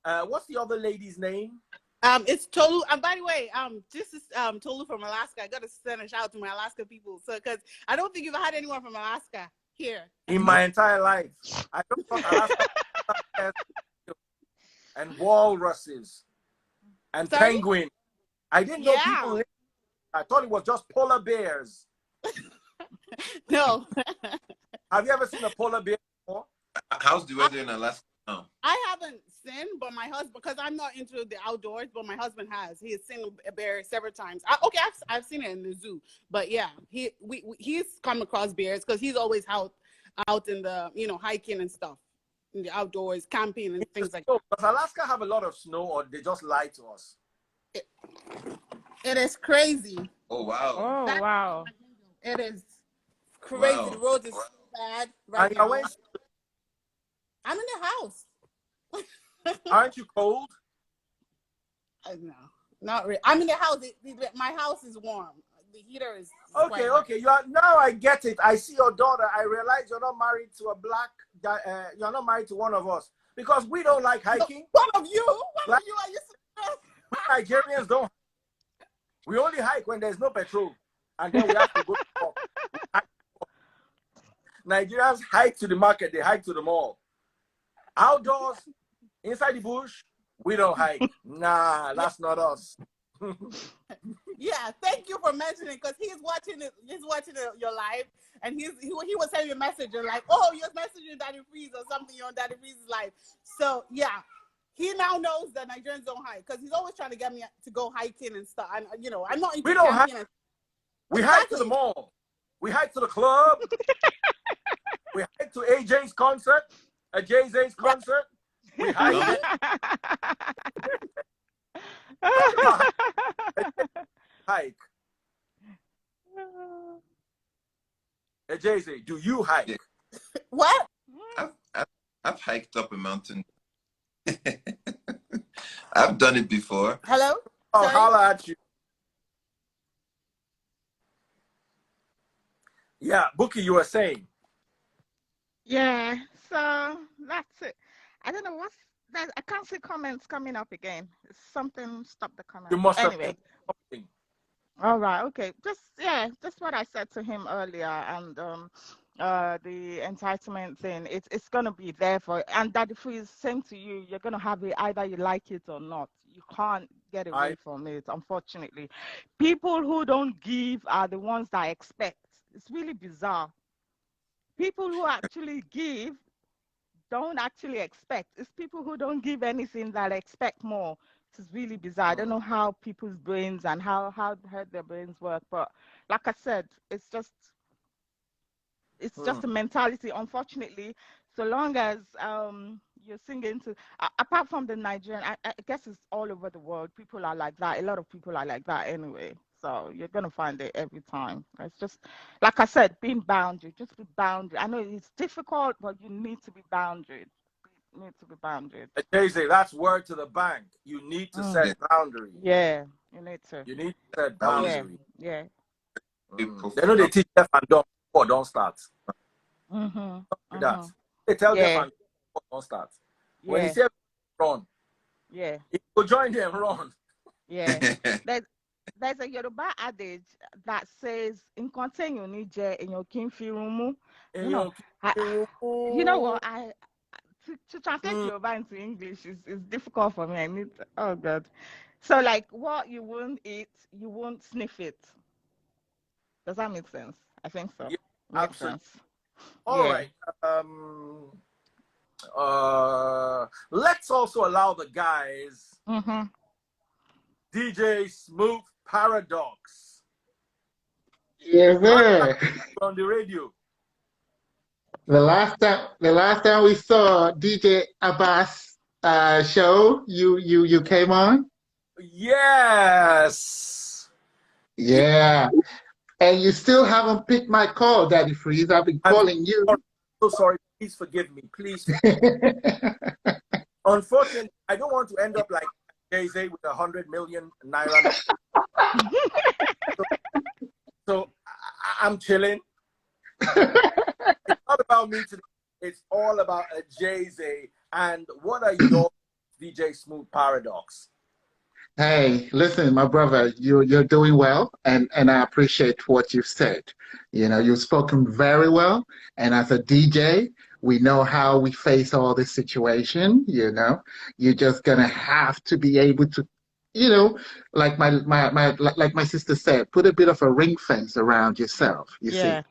What's the other lady's name? It's Tolu. By the way, this is Tolu from Alaska. I gotta send a shout out to my Alaska people. So, because I don't think you've had anyone from Alaska here. In my entire life, I don't thought Alaska and walruses and Sorry? penguins. I didn't know people Yeah. lived. I thought it was just polar bears. No. Have you ever seen a polar bear before? How's the weather in Alaska now? I haven't seen, but my husband, because I'm not into the outdoors, but my husband has. He has seen a bear several times. Okay, I've seen it in the zoo, but yeah, he's come across bears because he's always out in the hiking and stuff, in the outdoors, camping and things like that. Does Alaska have a lot of snow, or they just lie to us? It is crazy. Oh, wow. Oh, wow. It is crazy. The Wow. roads is so bad right And now. I'm in the house. aren't you cold? No, not really. I'm in the house. My house is warm. The heater is Okay, okay. Now I get it. I see your daughter. I realize you're not married to a black guy. You're not married to one of us because we don't like hiking. One of you? Like, Are you serious? we Nigerians don't. We only hike when there's no petrol, and then we have to go to the mall. Nigerians hike to the market. They hike to the mall. Outdoors, inside the bush, we don't hike. Nah, that's not us. Yeah, thank you for mentioning, because he's watching your live, and he was sending you a message and like, oh, you're messaging Daddy Freeze or something. You're on Daddy Freeze's live. So yeah, he now knows that Nigerians don't hike, because he's always trying to get me to go hiking and stuff. And I'm not into We don't camping. We hike to the mall. We hike to the club. We hike to AJ's concert. Ajaze's concert. We hike. Hike. Ajaze, do you hike? Yeah. What? I've hiked up a mountain I've done it before. Hello? Oh, Sorry? holla at you. Yeah, Bookie, you were saying. Yeah, so that's it. I don't know what's that. I can't see comments coming up again. Something stopped the You comments. must have Anyway, something. all right, okay. Just what I said to him earlier, and the entitlement thing. It's gonna be there for, and that if it's same to you, you're gonna have it either you like it or not. You can't get away I from it, unfortunately. People who don't give are the ones that expect. It's really bizarre. People who actually give don't actually expect. It's people who don't give anything that expect more. It's really bizarre. I don't know how people's brains and how their brains work, but like I said, it's just a mentality. Unfortunately, so long as you're singing to apart from the Nigerian, I guess it's all over the world. People are like that. A lot of people are like that anyway. So you're gonna find it every time. It's just like I said, being boundary. Just be boundary. I know it's difficult, but you need to be boundary. You need to be boundary. Ajaeze, that's word to the bank. You need to Yeah, set boundaries. Yeah, you need to. You need to set that was Yeah, boundaries. yeah. a They know they profound. teach deaf and dumb before don't start. Mhm. Don't do that. Mhm. They tell deaf Yeah, and dumb before don't start. When he yeah, said run, yeah, he go join them run. yeah. There's there's a Yoruba adage that says, "Nǹkan téèyàn ò ní jẹ, èèyàn kì í fi irun mú." You know, Èèyàn kì I, í ronú. you know what? To translate Yoruba into English is difficult for me. I need oh God. So like what you won't eat, you won't sniff it. Does that make sense? I think so. Yeah, Makes absolutely. sense. All Yeah. right. Let's also allow the guys, Mhm. DJ Smooth Paradox, Yes, sir. on the radio. The last time we saw DJ Abbas show, you came on. Yes. Yeah, and you still haven't picked my call, Daddy Freeze. I've been I'm calling you. so sorry. Please forgive me. Please. Unfortunately, I don't want to end up like Jay-Z with 100 million naira. So I'm chilling. It's not about me today. It's all about a Jay-Z. And what are your DJ Smooth Paradox? Hey, listen, my brother, you're doing well, and I appreciate what you've said. You know, you've spoken very well, and as a DJ, we know how we face all this situation. You know, you're just gonna have to be able to, you know, like my sister said, put a bit of a ring fence around yourself. You see, Yeah.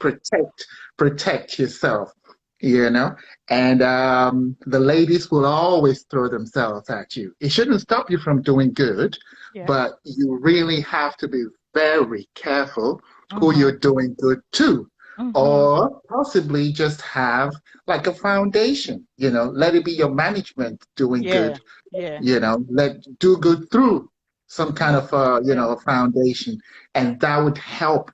protect yourself. You know, and the ladies will always throw themselves at you. It shouldn't stop you from doing good, Yeah. but you really have to be very careful who Mhm. you're doing good to, Mhm. or possibly just have like a foundation, you know, let it be your management doing Yeah. good, Yeah. you know, let do good through some kind of Yeah. a foundation, and that would help,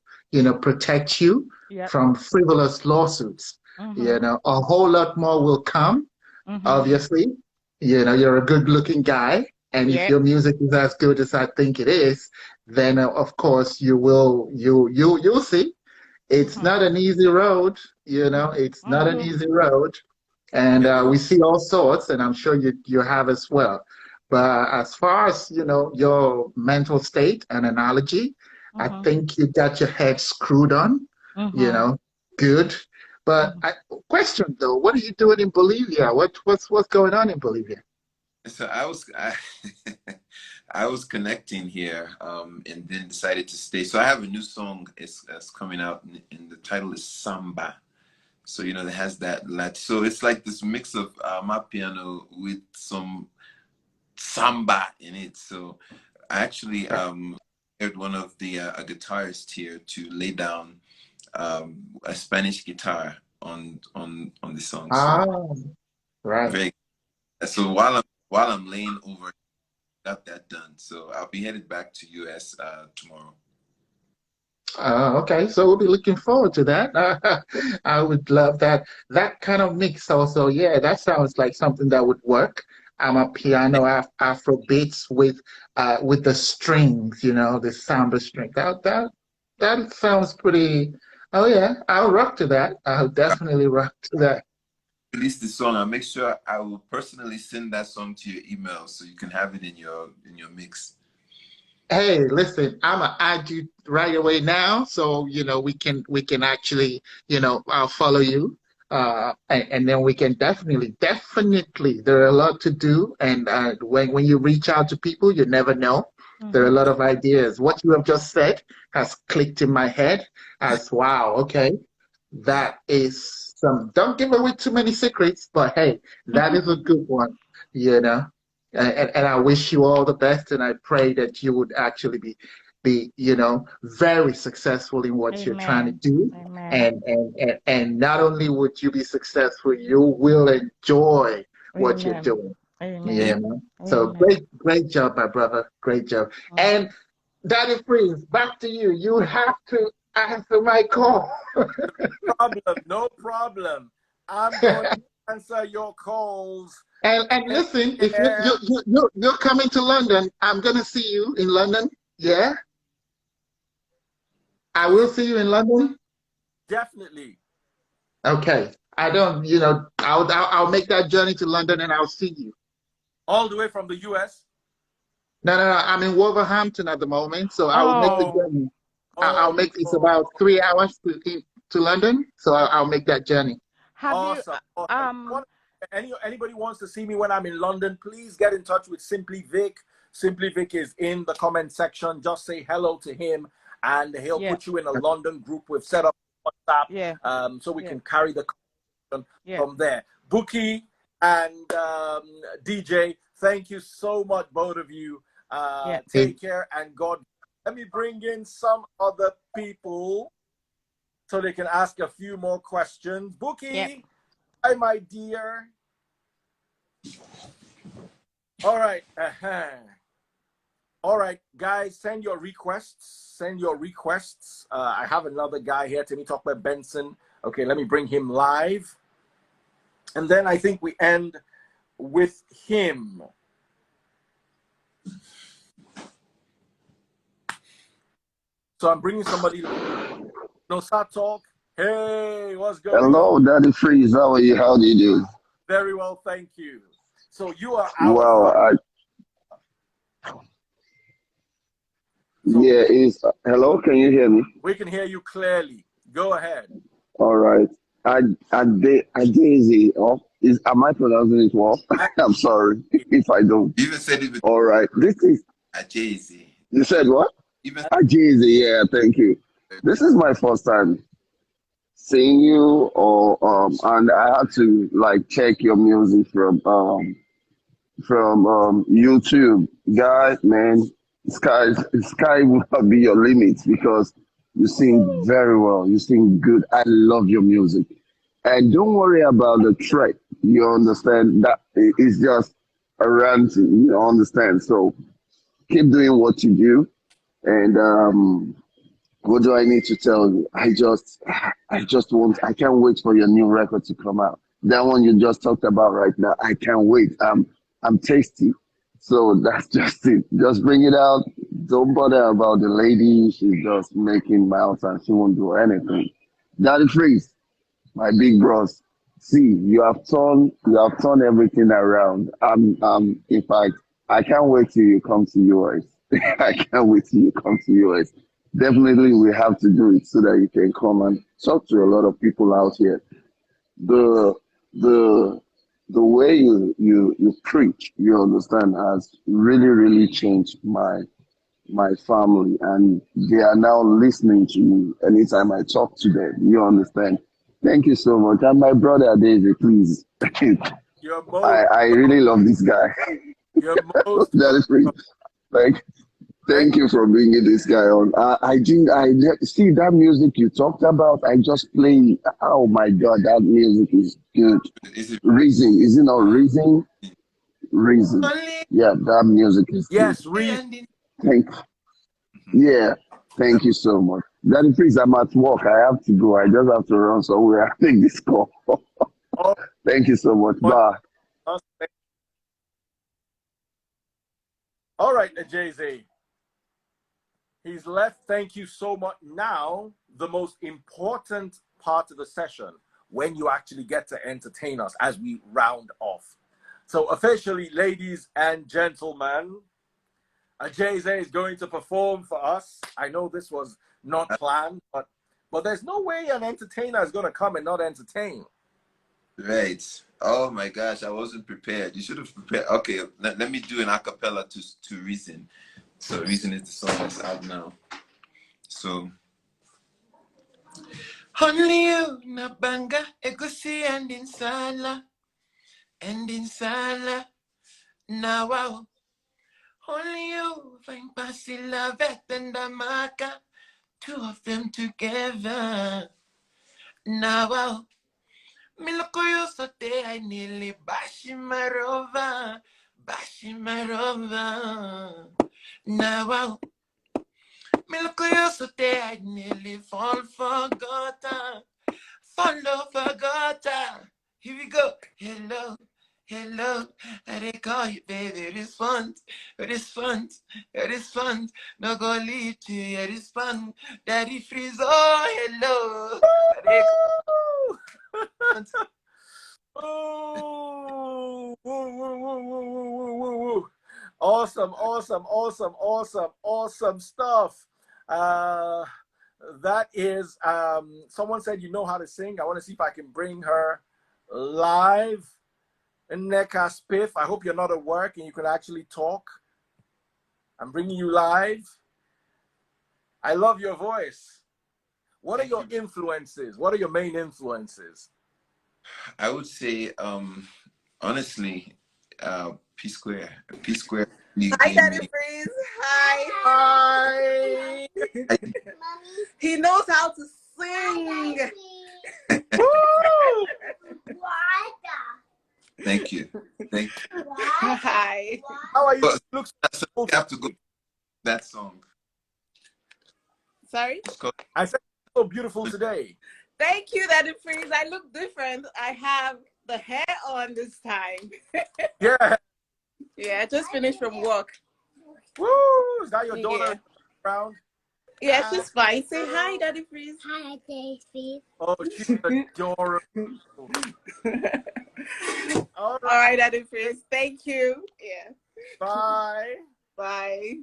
protect you Yep. from frivolous lawsuits. You Mhm. know, a whole lot more will come, Mhm. obviously. You know, you're a good looking guy, and if Yep. your music is as good as I think it is, then of course you'll see. It's Mhm. not an easy road, you know, it's not an Mhm. easy road. And Yeah. we see all sorts, and I'm sure you have as well. But as far as, your mental state and analogy, I Mhm. think you got your head screwed on, you Mhm. know, good. But Mhm. question though, what are you doing in Bolivia? What's going on in Bolivia? So I was connecting here, and then decided to stay. So I have a new song. It's coming out, and the title is Samba. So it has that. So it's like this mix of my piano with some samba in it. So I actually hired one of the a guitarist here to lay down a Spanish guitar on the song. So Ah, right. very. So while I'm laying over, got that done. So I'll be headed back to US tomorrow. Okay, so we'll be looking forward to that. I would love that kind of mix also. Yeah, that sounds like something that would work. I'm a piano Afro beats with the strings, you know, the samba string. That sounds pretty. Oh yeah, I'll rock to that. I'll definitely rock to that. Release the song. I'll make sure I will personally send that song to your email so you can have it in your mix. Hey, listen, I'm gonna add you right away now, so you know we can actually, you know, I'll follow you, and then we can definitely. There are a lot to do, and when you reach out to people, you never know. There are a lot of ideas. What you have just said has clicked in my head as wow. Okay, that is some. Don't give away too many secrets, but hey, that is a good one. You know. And I wish you all the best, and I pray that you would actually be you know very successful in what you're trying to Amen. do, Amen. and not only would you be successful, you will enjoy what you're Amen. doing. Yeah. You Amen. know, so Amen. great job, my brother, great job. Mm. And Daddy Freeze, back to you. You have to answer my call. No problem. I'm going to answer your calls. And listen, if Yeah, you're coming to London, I'm gonna see you in London. Yeah, I will see you in London. definitely. Okay. I don't, you know, I'll make that journey to London and I'll see you. All the way from the US. No. I'm in Wolverhampton at the moment, so I will make the Oh, Oh, journey. I'll oh, make it's oh. about 3 hours to London, so I'll make that journey. have you Awesome. Awesome. um Anybody wants to see me when I'm in London, please get in touch with Simply Vic. Simply Vic is in the comment section. Just say hello to him, and he'll yeah, put you in a London group. We've set up WhatsApp, yeah, so we yeah, can carry the conversation yeah, from there. Bookie and DJ, thank you so much, both of you. yeah, Hey, Take care and God. Let me bring in some other people so they can ask a few more questions. yeah. Bookie, hi, my dear. All right. All right, guys, send your requests. Send your requests. I have another guy here, Timmy Talkman Benson. Okay, let me bring him live. And then I think we end with him. So I'm bringing somebody. No, start talk. Hey, what's going Hello, on? Daddy Freeze. How are you? How do you do? Very well, thank you. So you are our Well, father. So yeah, is hello. Can you hear me? we can hear you clearly. Go ahead. All right. Ajaeze. Oh, am I pronouncing it well? I'm sorry if I don't. You even said it with All right. This is. Ajaeze. You said what? Even Ajaeze. Yeah. Thank you. This is my first time seeing you, or and I had to like check your music from YouTube. Guy, man, sky will not be your limit because you sing very well. You sing good. I love your music. And don't worry about the track. You understand that it's just a ranting. You understand. So keep doing what you do. And what do I need to tell you? I can't wait for your new record to come out. That one you just talked about right now. I can't wait. I'm tasty. So that's just it. Just bring it out. Don't bother about the lady. She's just making mouths and she won't do anything. Daddy Freeze, my big bros. See, you have turned everything around. In fact, I can't wait till you come to US. I can't wait till you come to US. Definitely, we have to do it so that you can come and talk to a lot of people out here. The the the way you preach, you understand, has really changed my family, and they are now listening to me anytime I talk to them. You understand? Thank you so much. And my brother David, please. You're I, most I welcome. really love this guy. You're most That is free. welcome. Like, Thank thank you for bringing this guy on. I see that music you talked about. I just played. Oh my God, that music is good. is it Reason, is it not Reason? Reason. only Yeah, that music is good. Yes, Reese. ending? Thank Yeah, thank you so much. Daddy, please, I'm at work. I have to go. I just have to run somewhere. I take this call. Oh, Thank you so much. what Bye. else? All right, Ajaeze. He's left. Thank you so much. Now, the most important part of the session, when you actually get to entertain us as we round off. So officially, ladies and gentlemen, Ajaeze is going to perform for us. I know this was not planned, but there's no way an entertainer is going to come and not entertain. Right. Oh my gosh, I wasn't prepared. You should have prepared. Okay, let me do an acapella to Reason. So Reason is the song that's out now. So only you na banga egusi and insala now wow. Only you find pasila vet and amaka, two of them together now wow. Milokoyo sote I nearly bashimarova now wow. Milokoyo sote I nearly fall for gota. Follow for gota. Here we go. Hello, hello. I they call you, baby. It is fun. It is fun. It is fun. No go leave to you. It is fun. Daddy freeze. Oh, hello. Oh, woo, woo, woo, woo, woo, woo, woo. Awesome, awesome, awesome, awesome, awesome stuff. That is, someone said you know how to sing. I want to see if I can bring her live. Neka Spiff, I hope you're not at work and you can actually talk. I'm bringing you live. I love your voice. What are your influences? What are your main influences? I would say, honestly, P Square. Hi, Daddy Freeze. Hi. Hi. He knows how to sing. Woo! Thank you. Thank you. Hi. How are you? But Looks so you have to go that song. Sorry? I said so beautiful today. Thank you, Daddy Freeze. I look different. I have the hair on this time. Yeah. Yeah, I just finished from work. Woo! Is that your daughter around? Yeah, she's fine. Say hi, Daddy Freeze. Hi, Daisy. Oh, she's adorable. All All right, Daddy Freeze. Thank you. Yeah. Bye. Bye.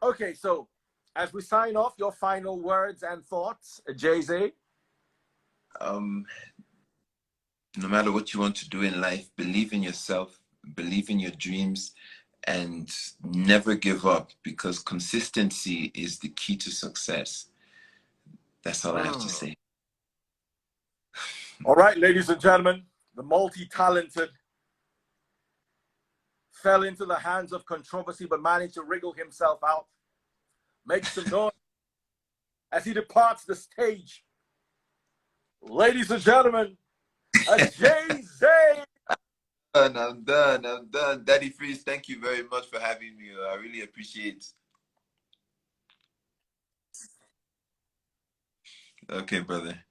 Okay, so as we sign off, your final words and thoughts, Ajaeze. No matter what you want to do in life, believe in yourself, believe in your dreams, and never give up, because consistency is the key to success. That's all I have to say. All right, ladies and gentlemen, the multi-talented fell into the hands of controversy but managed to wriggle himself out. Make some noise as he departs the stage. Ladies and gentlemen, Ajaeze. I'm done. Daddy Freeze, thank you very much for having me. I really appreciate it. Okay, brother.